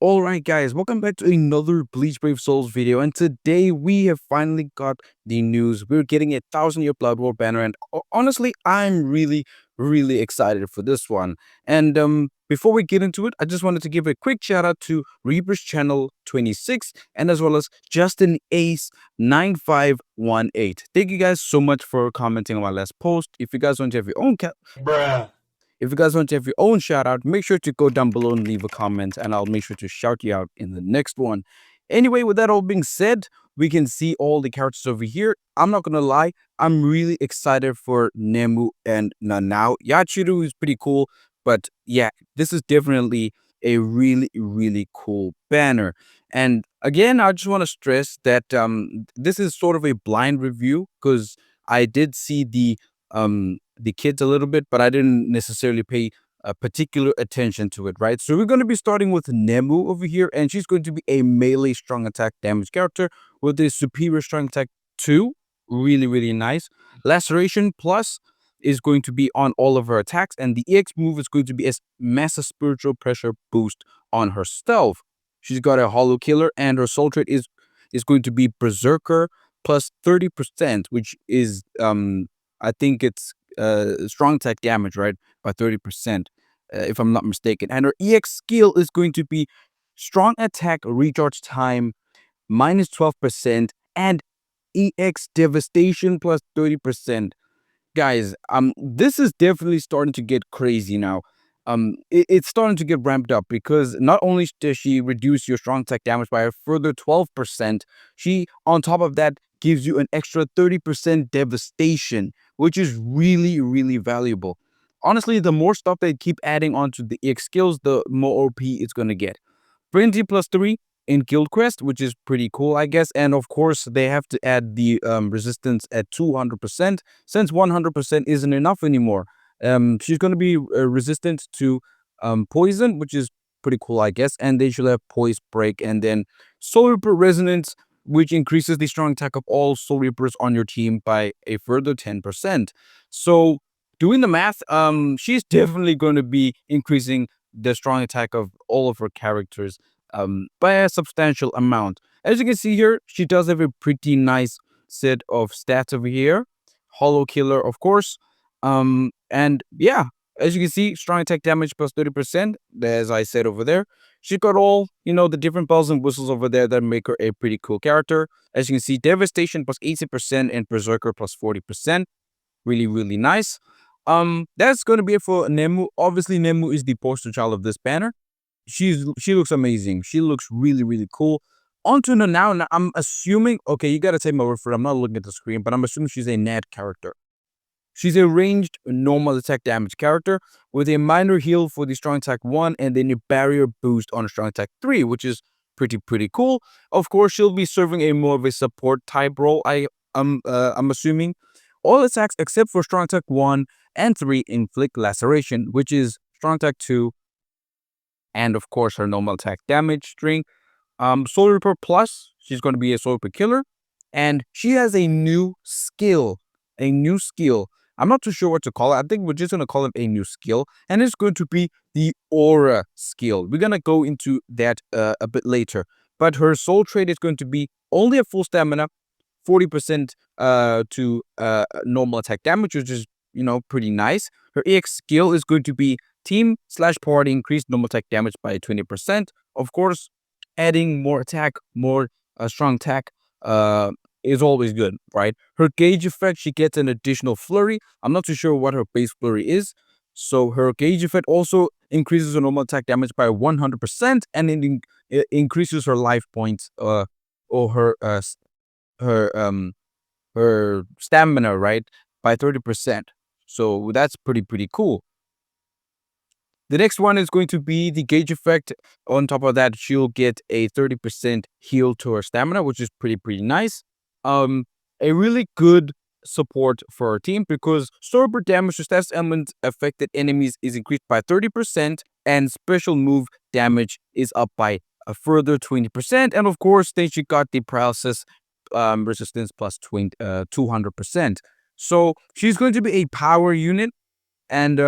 Alright guys, welcome back to another Bleach Brave Souls video, and today we have finally got the news. We're getting a 1,000-year Blood War banner, and honestly, I'm really excited for this one. And before we get into it, I just wanted to give a quick shout out to Reaper's Channel 26 and as well as Justin Ace 9518. Thank you guys so much for commenting on my last post. If you guys want to have your own if you guys want to have your own shout out, make sure to go down below and leave a comment, and I'll make sure to shout you out in the next one. Anyway, with that all being said, we can see all the characters over here. I'm not gonna lie, I'm really excited for Nemu and Nanao. Yachiru is pretty cool, but yeah, this is definitely a really cool banner. And again, I just want to stress that this is sort of a blind review because I did see the kids a little bit, but I didn't necessarily pay particular attention to it, right? So we're going to be starting with Nemu over here, and she's going to be a melee strong attack damage character with a superior strong attack 2. Really nice. Laceration plus is going to be on all of her attacks, and the EX move is going to be a massive spiritual pressure boost on her stealth. She's got a hollow killer, and her soul trait is going to be berserker plus 30%, which is I think it's strong attack damage, right, by 30%, if I'm not mistaken. And her EX skill is going to be strong attack recharge time minus 12% and EX devastation plus 30%. Guys, this is definitely starting to get crazy now. It's starting to get ramped up because not only does she reduce your strong attack damage by a further 12%, she, on top of that, gives you an extra 30% devastation, which is really valuable. Honestly, the more stuff they keep adding onto the EX skills, the more OP it's going to get. Frenzy plus 3 in Guild Quest, which is pretty cool, I guess. And of course, they have to add the resistance at 200%, since 100% isn't enough anymore. She's going to be resistant to poison, which is pretty cool, I guess. And they should have Poise Break, and then Soul Reaper Resonance, which increases the strong attack of all Soul Reapers on your team by a further 10%. So, doing the math, she's definitely going to be increasing the strong attack of all of her characters by a substantial amount. As you can see here, she does have a pretty nice set of stats over here. Hollow Killer, of course. And yeah, as you can see, strong attack damage plus 30%, as I said over there. She's got all, the different bells and whistles over there that make her a pretty cool character. As you can see, Devastation plus 80% and Berserker plus 40%. Really nice. That's going to be it for Nemu. Obviously, Nemu is the poster child of this banner. She looks amazing. She looks really cool. On to Nanao. Now, I'm assuming, okay, you got to take my word for it. I'm not looking at the screen, but I'm assuming she's a NAD character. She's a ranged normal attack damage character with a minor heal for the strong attack 1 and then a barrier boost on strong attack 3, which is pretty cool. Of course, she'll be serving a more of a support type role, I'm assuming. All attacks except for strong attack 1 and 3 inflict laceration, which is strong attack 2 and of course her normal attack damage string. Soul Reaper Plus, she's going to be a Soul Reaper killer, and she has a new skill. I'm not too sure what to call it. I think we're just going to call it a new skill, and it's going to be the Aura skill. We're going to go into that a bit later. But her soul trait is going to be only a full stamina, 40% to normal attack damage, which is, pretty nice. Her EX skill is going to be team/party increase normal attack damage by 20%. Of course, adding more attack, more strong attack is always good, right? Her gauge effect, she gets an additional flurry. I'm not too sure what her base flurry is. So her gauge effect also increases her normal attack damage by 100%, and it increases her life points or her stamina, right, by 30%. So that's pretty cool. The next one is going to be the gauge effect. On top of that, she'll get a 30% heal to her stamina, which is pretty nice. A really good support for our team because super damage to stats element affected enemies is increased by 30%, and special move damage is up by a further 20%. And of course, then she got the paralysis resistance plus 200%. So she's going to be a power unit, and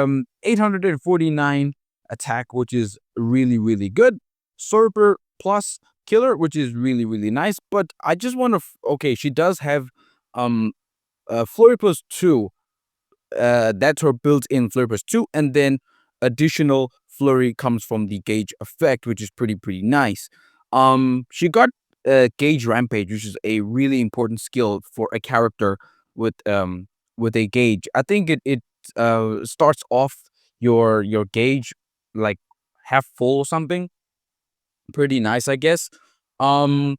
849 attack, which is really good. Sorper plus killer, which is really, really nice. But I just want to, okay, she does have um Flurry plus 2. That's her built-in Flurry plus 2. And then additional Flurry comes from the Gauge effect, which is pretty nice. She got Gauge Rampage, which is a really important skill for a character with a gauge. I think it starts off your gauge like half full or something. Pretty nice, I guess. Um,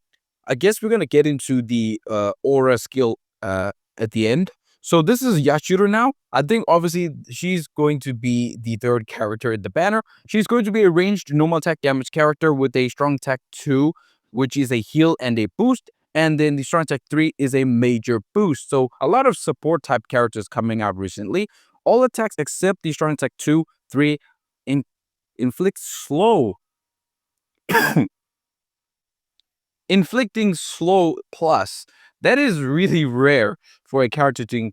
I guess we're gonna get into the aura skill at the end. So this is Yachiru now. I think obviously she's going to be the third character in the banner. She's going to be a ranged normal attack damage character with a strong attack 2, which is a heal and a boost. And then the strong attack 3 is a major boost. So a lot of support type characters coming out recently. All attacks except the strong attack 2, 3 in, inflict slow inflicting slow plus. That is really rare for a character to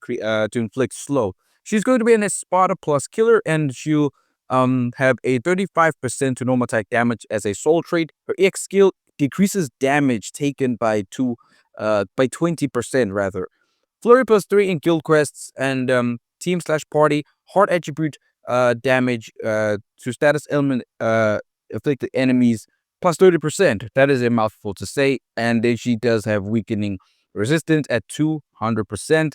inflict slow. She's going to be an Espada plus killer, and she'll have a 35% to normal attack damage as a soul trait. Her EX skill decreases damage taken by 20% rather. Flurry plus 3 in guild quests and team slash party. Heart attribute damage to status element afflicted enemies plus 30%. That is a mouthful to say. And then she does have weakening resistance at 200%.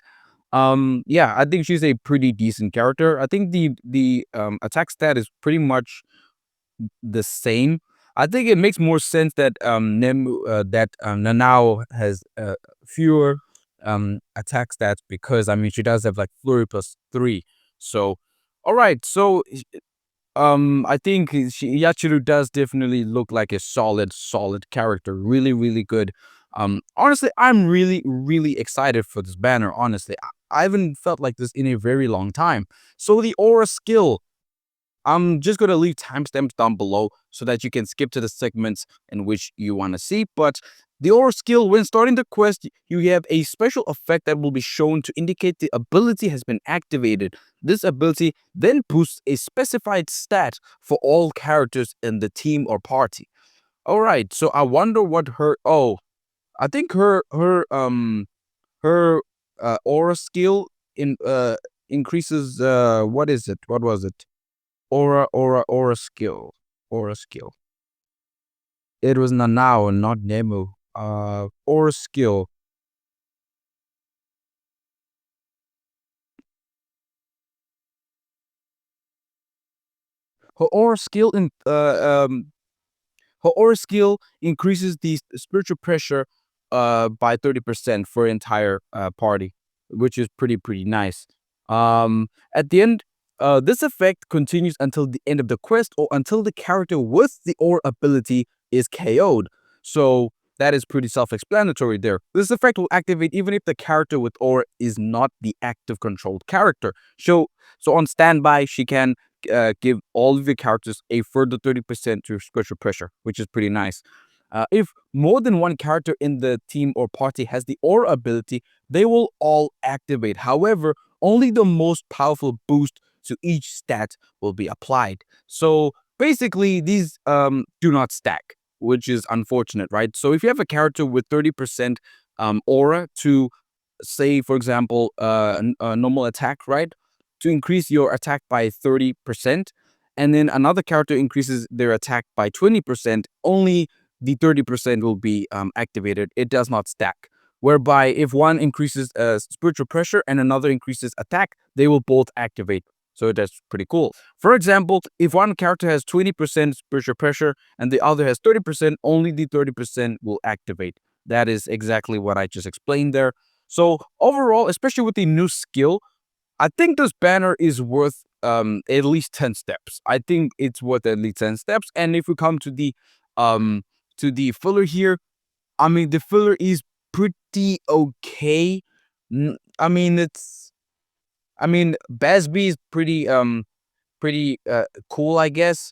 Yeah, I think she's a pretty decent character. I think the attack stat is pretty much the same. I think it makes more sense that Nanao has fewer attack stats because I mean she does have like Flurry plus 3. So all right, so I think Yachiru does definitely look like a solid character. Really, really good. Honestly, I'm really excited for this banner. Honestly, I haven't felt like this in a very long time. So the aura skill, I'm just going to leave timestamps down below so that you can skip to the segments in which you want to see. But the aura skill, when starting the quest, you have a special effect that will be shown to indicate the ability has been activated. This ability then boosts a specified stat for all characters in the team or party. All right, so I wonder what her, oh, I think her aura skill increases, what is it? What was it? Aura skill. Aura skill. It was Nanao, not Nemu. Aura skill. Her aura skill in her aura skill increases the spiritual pressure by 30% for entire party, which is pretty nice. At the end, this effect continues until the end of the quest or until the character with the aura ability is KO'd. So that is pretty self-explanatory there. This effect will activate even if the character with aura is not the active controlled character. So on standby, she can give all of your characters a further 30% to spiritual pressure, which is pretty nice. If more than one character in the team or party has the aura ability, they will all activate. However, only the most powerful boost to each stat will be applied. So basically, these do not stack, which is unfortunate, right? So if you have a character with 30% aura to, say, for example, a normal attack, right? To increase your attack by 30%, and then another character increases their attack by 20%, only the 30% will be activated. It does not stack. Whereby if one increases spiritual pressure and another increases attack, they will both activate. So that's pretty cool. For example, if one character has 20% spiritual pressure and the other has 30%, only the 30% will activate. That is exactly what I just explained there. So overall, especially with the new skill, I think this banner is worth at least 10 steps. I think it's worth at least 10 steps. And if we come um to the filler here, I mean the filler is pretty okay. I mean Basby is pretty cool, I guess.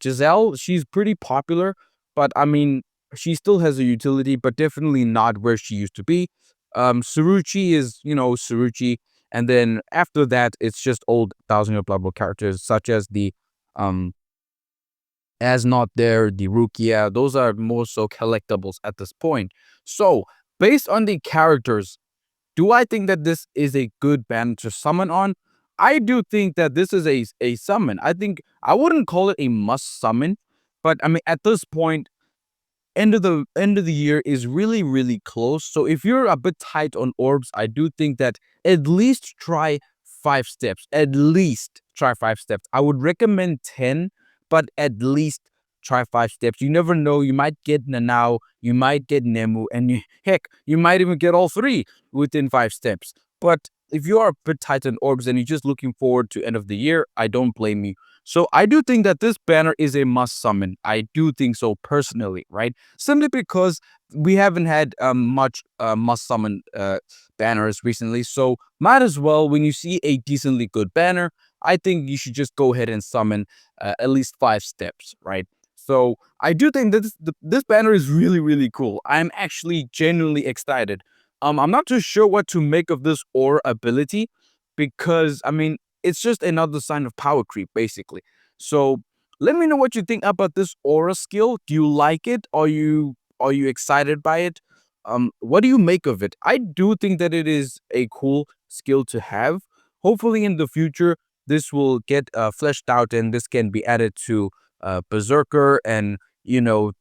Giselle, she's pretty popular, but I mean, she still has a utility, but definitely not where she used to be. Suruchi is, Suruchi, and then after that, it's just old Thousand Year Blood Bowl characters such as the um as not there, the Rukia. Those are more so collectibles at this point. So, based on the characters, do I think that this is a good band to summon on? I do think that this is a summon. I think I wouldn't call it a must summon, but I mean at this point, end of the year is really close. So if you're a bit tight on orbs, I do think that at least try 5 steps. At least try 5 steps. I would recommend 10, but at least try 5 steps. You never know. You might get Nanao, you might get Nemu, and heck, you might even get all three within 5 steps. But if you are a bit tight on orbs and you're just looking forward to end of the year, I don't blame you. So I do think that this banner is a must summon. I do think so personally, right? Simply because we haven't had much must summon banners recently. So might as well, when you see a decently good banner, I think you should just go ahead and summon at least 5 steps, right? So I do think that this banner is really cool. I'm actually genuinely excited. I'm not too sure what to make of this aura ability because I mean it's just another sign of power creep, basically. So let me know what you think about this aura skill. Do you like it? Are you excited by it? What do you make of it? I do think that it is a cool skill to have. Hopefully, in the future, this will get fleshed out and this can be added to Berserker and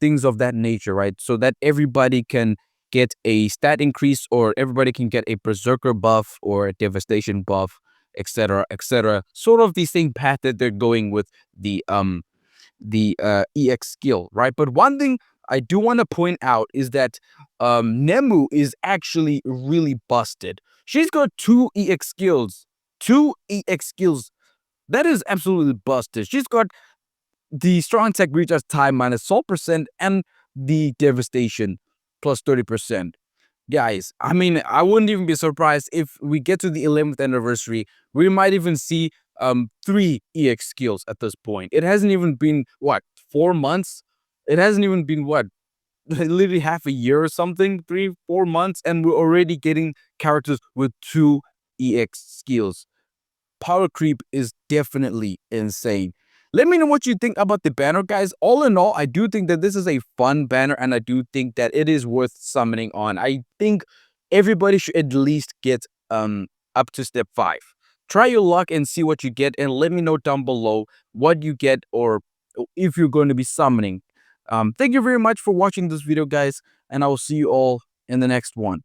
things of that nature, right? So that everybody can get a stat increase or everybody can get a Berserker buff or a Devastation buff, etc., etc. Sort of the same path that they're going with the EX skill, right? But one thing I do want to point out is that Nemu is actually really busted. She's got two EX skills. Two EX skills. That is absolutely busted. She's got the strong attack recharge time minus 12% and the devastation plus 30%. Guys, I mean, I wouldn't even be surprised if we get to the 11th anniversary, we might even see 3 EX skills at this point. It hasn't even been, what, 4 months? It hasn't even been, what, literally half a year or something, 3, 4 months, and we're already getting characters with 2 EX skills. Power creep is definitely insane. Let me know what you think about the banner, guys. All in all, I do think that this is a fun banner, and I do think that it is worth summoning on. I think everybody should at least get up to step 5. Try your luck and see what you get, and let me know down below what you get or if you're going to be summoning. Thank you very much for watching this video, guys, and I will see you all in the next one.